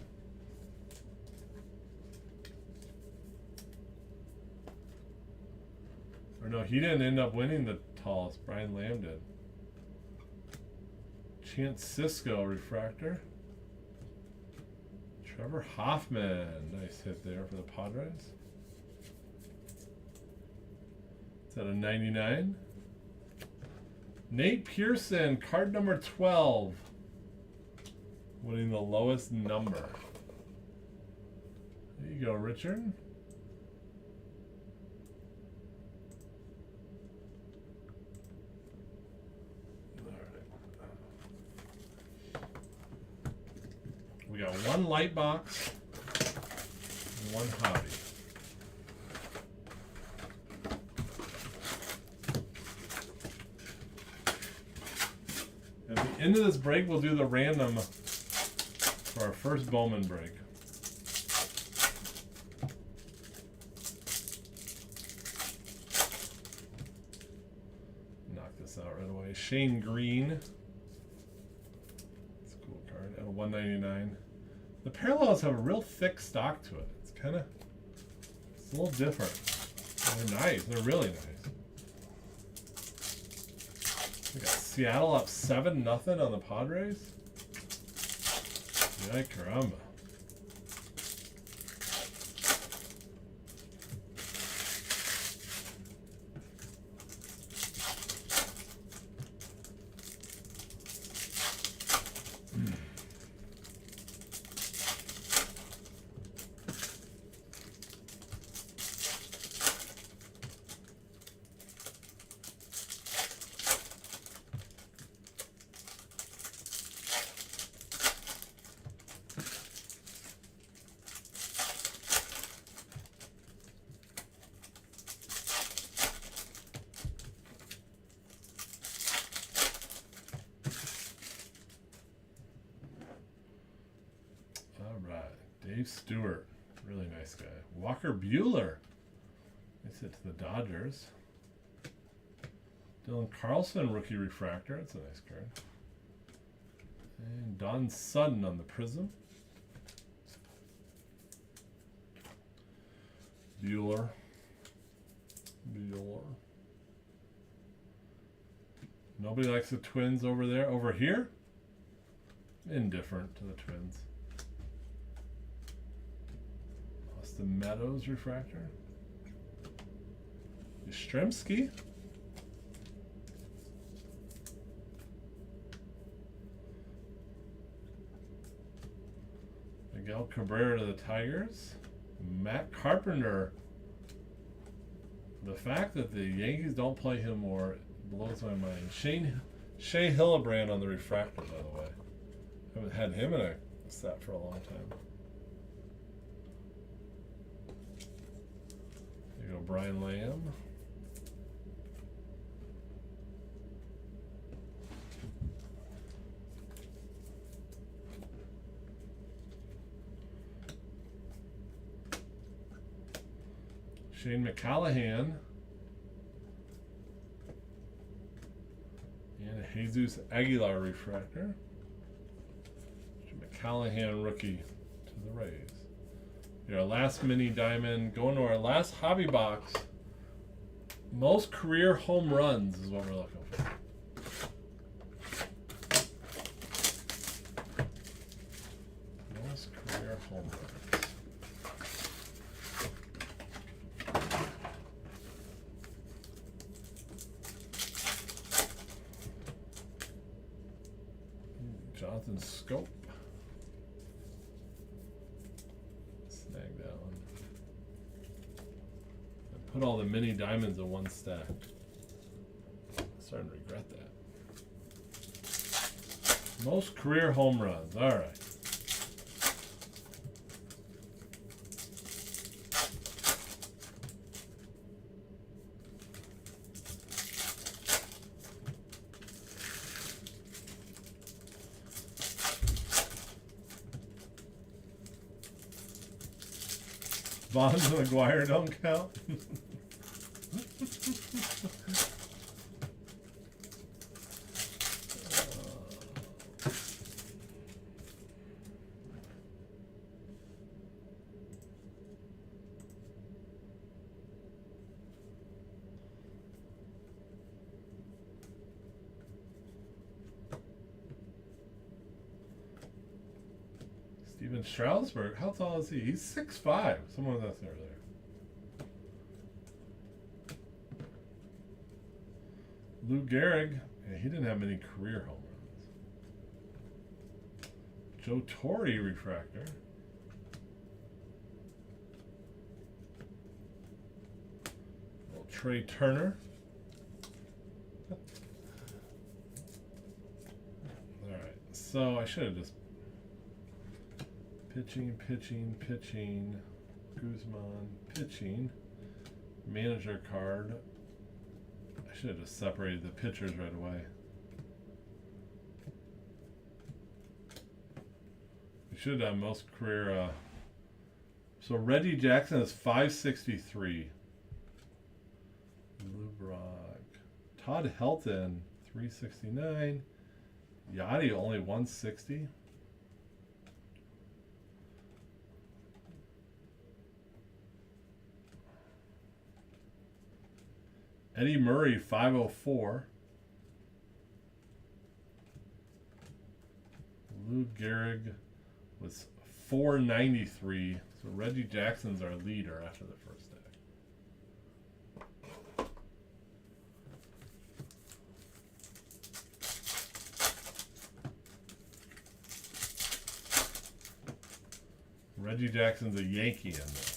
Or no, he didn't end up winning the tallest. Brian Lamb did. Chance Cisco refractor. Trevor Hoffman. Nice hit there for the Padres. Is that a 99? Nate Pearson, card number 12. Winning the lowest number. There you go, Richard. We got one light box and one hobby. At the end of this break, we'll do the random for our first Bowman break. Knock this out right away. Shane Green. That's a cool card. At a 199. The parallels have a real thick stock to it. It's kind of, it's a little different. They're nice. They're really nice. We got Seattle up 7-0 on the Padres. Ay, caramba. Dave Stewart, really nice guy. Walker Buehler, nice hit to the Dodgers. Dylan Carlson, rookie refractor, that's a nice card. And Don Sutton on the Prism. Buehler. Nobody likes the Twins over there. Over here, indifferent to the Twins. The Meadows refractor. Yastrzemski. Miguel Cabrera to the Tigers. Matt Carpenter The fact that the Yankees don't play him more blows my mind. Shea Hildebrand on the refractor, by the way. Haven't had him in a set for a long time. There you go, Brian Lamb. Shane McCallahan. And a Jesus Aguilar refractor. McCallahan rookie to the Rays. Our last mini diamond. Going to our last hobby box. Most career home runs is what we're looking for. Most career home runs. Jonathan Scope. Snag that one. I put all the mini diamonds in one stack. I'm starting to regret that. Most career home runs. All right. Bonds and McGuire don't count. Steven Strasburg, how tall is he? He's 6'5". Someone was asking earlier. Lou Gehrig, yeah, he didn't have many career home runs. Joe Torre refractor. Little Trey Turner. Alright, so I should have just pitching, Guzman, pitching, manager card. I should have just separated the pitchers right away. We should have done most career. So Reggie Jackson is 563. Lou Brock. Todd Helton, 369. Yachty only 160. Eddie Murray, 504. Lou Gehrig was 493. So Reggie Jackson's our leader after the first deck. Reggie Jackson's a Yankee in this.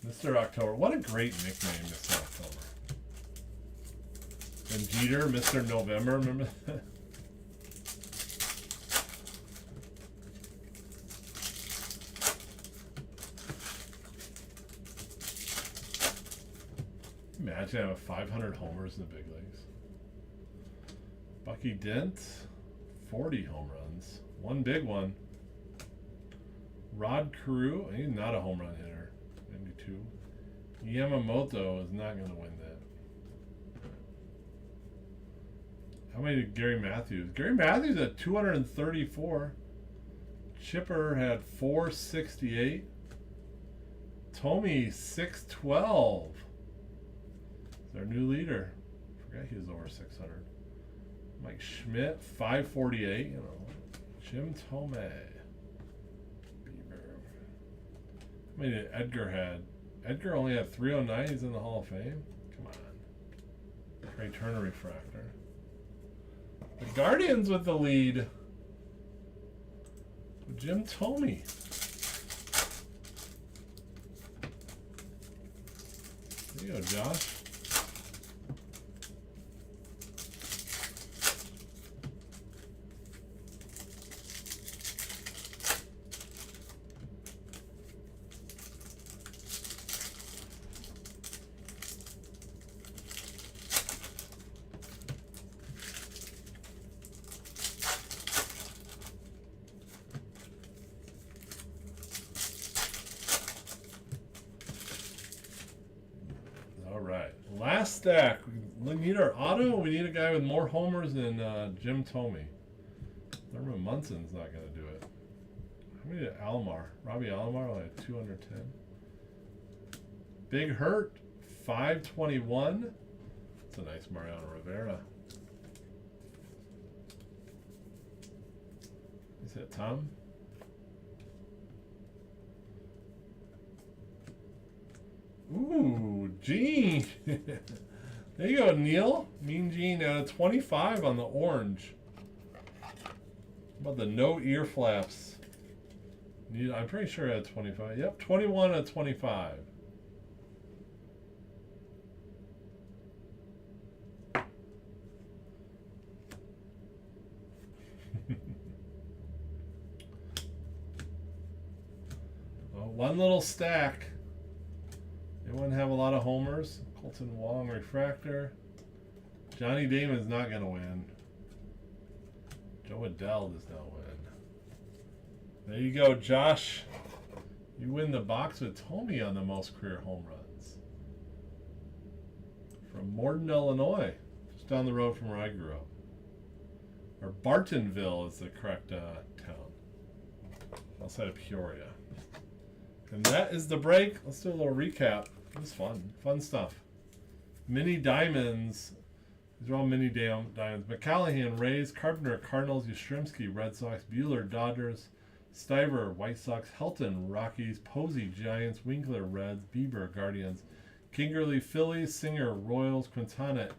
Mr. October. What a great nickname, Mr. October. And Jeter, Mr. November, remember that? Imagine having 500 homers in the big leagues. Bucky Dent, 40 home runs. One big one. Rod Carew, he's not a home run hitter. 92. Yamamoto is not going to win that. How many did Gary Matthews? Gary Matthews had 234. Chipper had 468. Tommy 612. Is our new leader. Forgot he was over 600. Mike Schmidt 548. You know, Jim Tomei. How many did Edgar had? Edgar only had 309. He's in the Hall of Fame. Come on. Trey Turner refractor. The Guardians with the lead. Jim Tomey. There you go, Josh. All right, last stack. We need our auto. We need a guy with more homers than Jim Thome. Thurman Munson's not going to do it. How many did Alomar? Robbie Alomar, like 210. Big Hurt, 521. That's a nice Mariano Rivera. Is that Tom? Ooh, Gene. There you go, Neil. Mean Gene out of 25 on the orange. How about the no ear flaps? I'm pretty sure I had 25. Yep, 21 out of 25. Well, one little stack. They wouldn't have a lot of homers. Colton Wong refractor. Johnny Damon's not going to win. Joe Adele does not win. There you go, Josh. You win the box with Thome on the most career home runs. From Morden, Illinois. Just down the road from where I grew up. Or Bartonville is the correct town. Outside of Peoria. And that is the break. Let's do a little recap. It was fun. Fun stuff. Mini Diamonds. These are all mini diamonds. McCallahan, Rays. Carpenter, Cardinals. Yastrzemski, Red Sox. Bueller, Dodgers. Stiver, White Sox. Helton, Rockies. Posey, Giants. Winkler, Reds. Bieber, Guardians. Kingerly, Phillies. Singer, Royals. Quintana,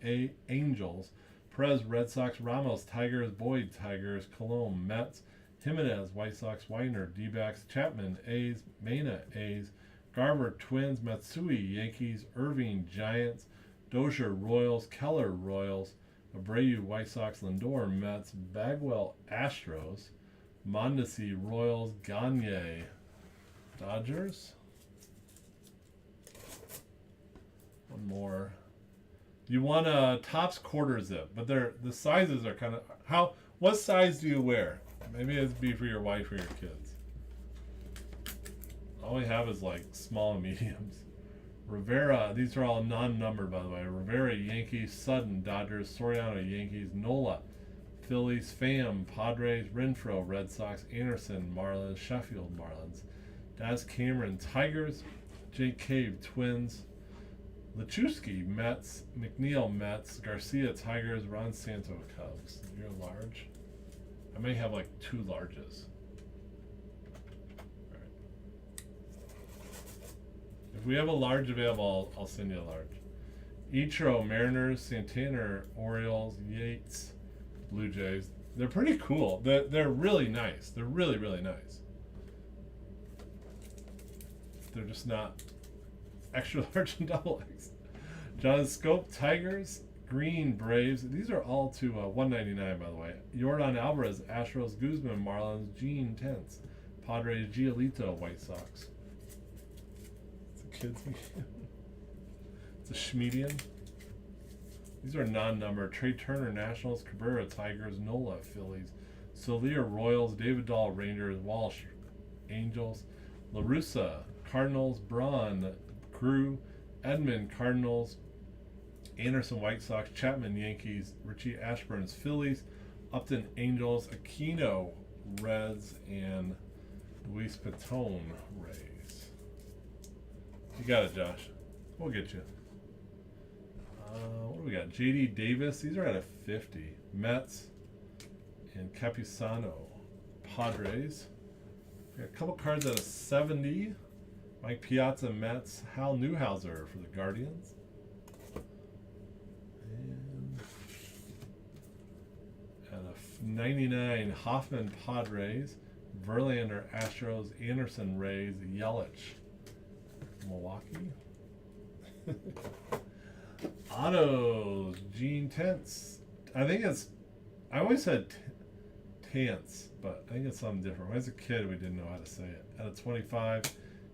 Angels. Perez, Red Sox. Ramos, Tigers. Boyd, Tigers. Colomb, Mets. Jimenez, White Sox. Weiner, D-backs. Chapman, A's. Mena, A's. Garver, Twins. Matsui, Yankees. Irving, Giants. Dozier, Royals. Keller, Royals. Abreu, White Sox. Lindor, Mets. Bagwell, Astros. Mondesi, Royals. Gagne, Dodgers. One more. You want a Topps quarter zip, but the sizes are kind of what size do you wear? Maybe it'd be for your wife or your kids. All we have is like small and mediums. Rivera, these are all non-numbered by the way. Rivera, Yankees. Sutton, Dodgers. Soriano, Yankees. Nola, Phillies. Pham, Padres. Renfroe, Red Sox. Anderson, Marlins. Sheffield, Marlins. Daz Cameron, Tigers. Jake Cave, Twins. Lachewski, Mets. McNeil, Mets. Garcia, Tigers. Ron Santo, Cubs. You're large. I may have like 2 larges. All right. If we have a large available, I'll send you a large. Ichiro, Mariners. Santana, Orioles. Yates, Blue Jays. They're pretty cool. They're really nice. They're really, really nice. They're just not extra large and double X. John Scope, Tigers. Green, Braves. These are all to $199 by the way. Yordan Alvarez, Astros. Guzman, Marlins. Gene, Tense. Padres. Giolito, White Sox. It's a kids medium. It's a Schmedian. These are non-numbered. Trey Turner, Nationals. Cabrera, Tigers. Nola, Phillies. Soler, Royals. David Dahl, Rangers. Walsh, Angels. LaRussa, Cardinals. Braun, Crew. Edmund, Cardinals. Anderson, White Sox. Chapman, Yankees. Richie Ashburn's Phillies. Upton, Angels. Aquino, Reds. And Luis Patone, Rays. You got it, Josh. We'll get you. What do we got? J.D. Davis. These are at a 50. Mets. And Capusano, Padres. We got a couple cards at a 70. Mike Piazza, Mets. Hal Newhouser for the Guardians. And at a 99, Hoffman, Padres. Verlander, Astros. Anderson, Rays. Yelich, Milwaukee. Autos, Gene Tents. I always said Tants, but I think it's something different. When I was a kid, we didn't know how to say it. Out of 25,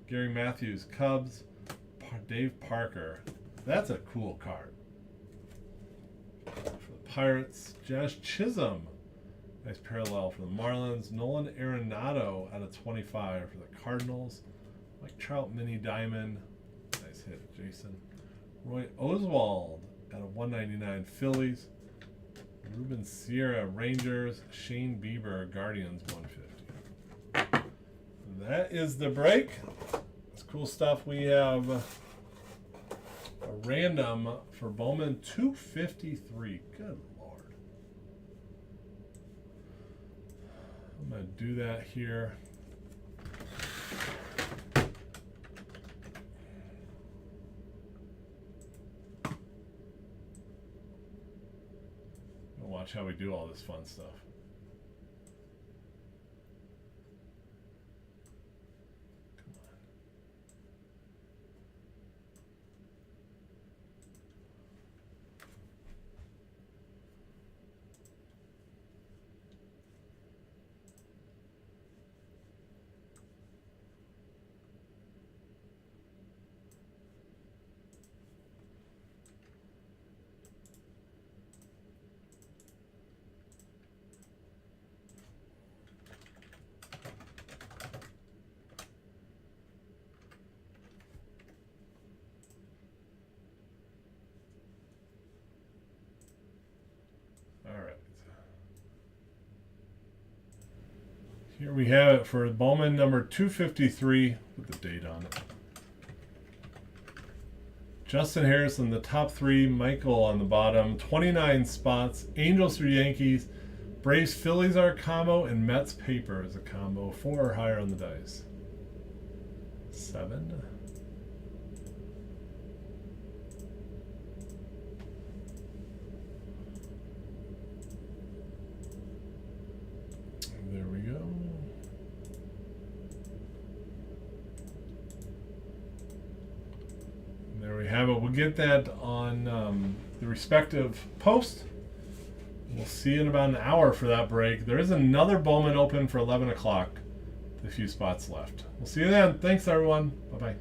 Gary Matthews, Cubs, Dave Parker. That's a cool card. For the Pirates, Josh Chisholm. Nice parallel for the Marlins. Nolan Arenado out of 25 for the Cardinals. Mike Trout mini diamond. Nice hit, Jason. Roy Oswald out of 199 Phillies. Ruben Sierra Rangers. Shane Bieber Guardians 150. That is the break. It's cool stuff. We have a random for Bowman 253. Good Lord. I'm going to do that here. Watch how we do all this fun stuff. Here we have it for Bowman number 253 with the date on it. Justin Harrison, the top three. Michael on the bottom. 29 spots. Angels through Yankees. Braves, Phillies are a combo, and Mets paper is a combo. 4 or higher on the dice. 7. There we go. There we have it. We'll get that on the respective post. We'll see you in about an hour for that break. There is another Bowman open for 11 o'clock. A few spots left. We'll see you then. Thanks, everyone. Bye-bye.